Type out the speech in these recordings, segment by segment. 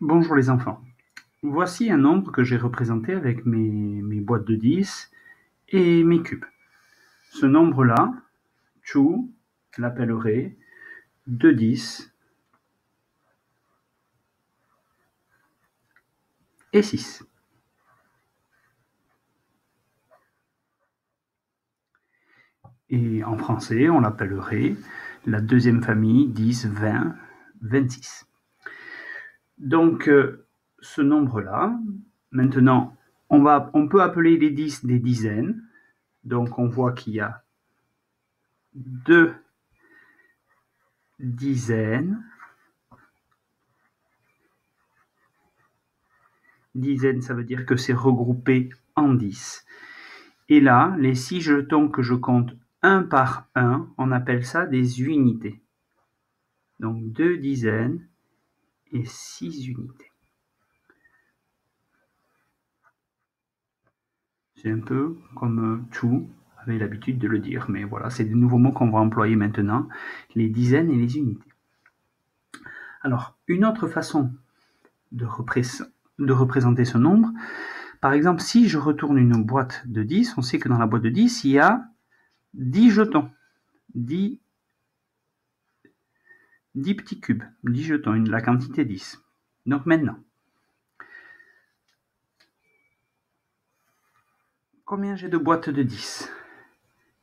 Bonjour les enfants. Voici un nombre que j'ai représenté avec mes boîtes de 10 et mes cubes. Ce nombre-là, Chu l'appellerait 2 10 et 6. Et en français, on l'appellerait la deuxième famille 10, 20, 26. Donc, ce nombre-là, maintenant, on peut appeler les 10 des dizaines. Donc, on voit qu'il y a 2 dizaines. Dizaines, ça veut dire que c'est regroupé en 10. Et là, les 6 jetons que je compte un par un, on appelle ça des unités. Donc 2 dizaines et 6 unités. C'est un peu comme Chu avait l'habitude de le dire, mais voilà, c'est des nouveaux mots qu'on va employer maintenant, les dizaines et les unités. Alors, une autre façon de représenter ce nombre, par exemple, si je retourne une boîte de 10, on sait que dans la boîte de 10, il y a 10 jetons, 10 petits cubes, 10 jetons, la quantité 10. Donc maintenant, combien j'ai de boîtes de 10?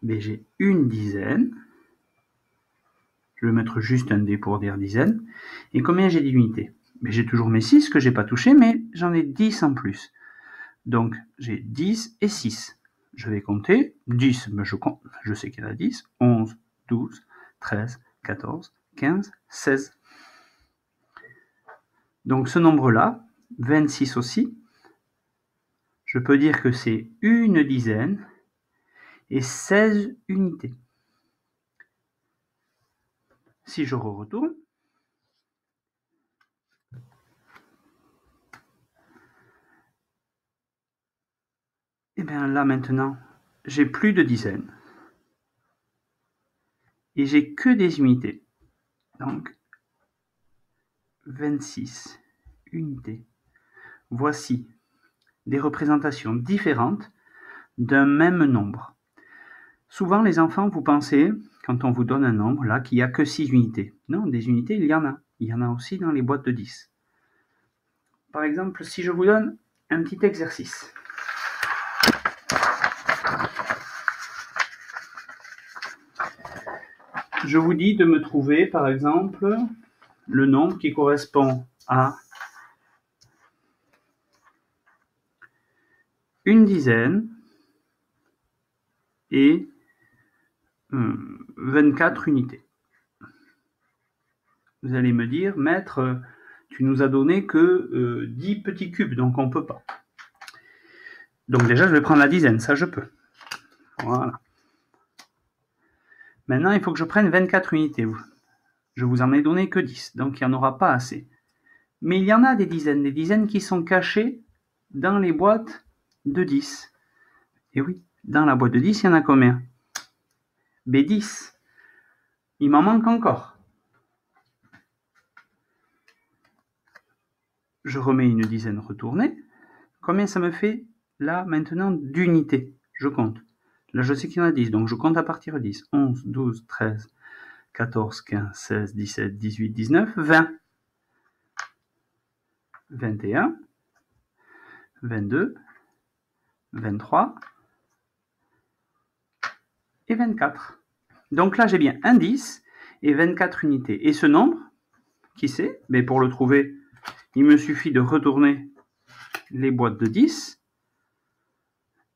Ben, j'ai une dizaine. Je vais mettre juste un dé pour dire dizaine. Et combien j'ai d'unités? Ben, j'ai toujours mes 6 que je n'ai pas touché, mais j'en ai 10 en plus. Donc j'ai 10 et 6. Je vais compter. 10, ben, je sais qu'il y en a 10. 11, 12, 13, 14, 15, 16. Donc ce nombre-là, 26 aussi, je peux dire que c'est une dizaine et 16 unités. Si je retourne, et bien là maintenant, j'ai plus de dizaines et j'ai que des unités. Donc 26 unités. Voici des représentations différentes d'un même nombre. Souvent les enfants, vous pensez, quand on vous donne un nombre, là, qu'il n'y a que 6 unités. Non, des unités, il y en a. Il y en a aussi dans les boîtes de 10. Par exemple, si je vous donne un petit exercice. Je vous dis de me trouver, par exemple, le nombre qui correspond à une dizaine et 24 unités. Vous allez me dire, maître, tu nous as donné que 10 petits cubes, donc on ne peut pas. Donc déjà, je vais prendre la dizaine, ça je peux. Voilà. Maintenant, il faut que je prenne 24 unités. Je vous en ai donné que 10, donc il n'y en aura pas assez. Mais il y en a des dizaines qui sont cachées dans les boîtes de 10. Et oui, dans la boîte de 10, il y en a combien? B10. Il m'en manque encore. Je remets une dizaine retournée. Combien ça me fait là maintenant d'unités? Je compte. Là, je sais qu'il y en a 10, donc je compte à partir de 10. 11, 12, 13, 14, 15, 16, 17, 18, 19, 20. 21, 22, 23 et 24. Donc là, j'ai bien un 10 et 24 unités. Et ce nombre, qui c'est? Mais pour le trouver, il me suffit de retourner les boîtes de 10.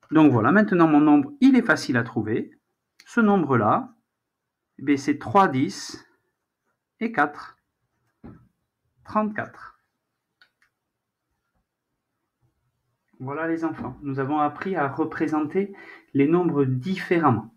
Donc voilà, maintenant mon nombre, il est facile à trouver. Ce nombre-là, c'est 3 10 et 4. 34. Voilà les enfants, nous avons appris à représenter les nombres différemment.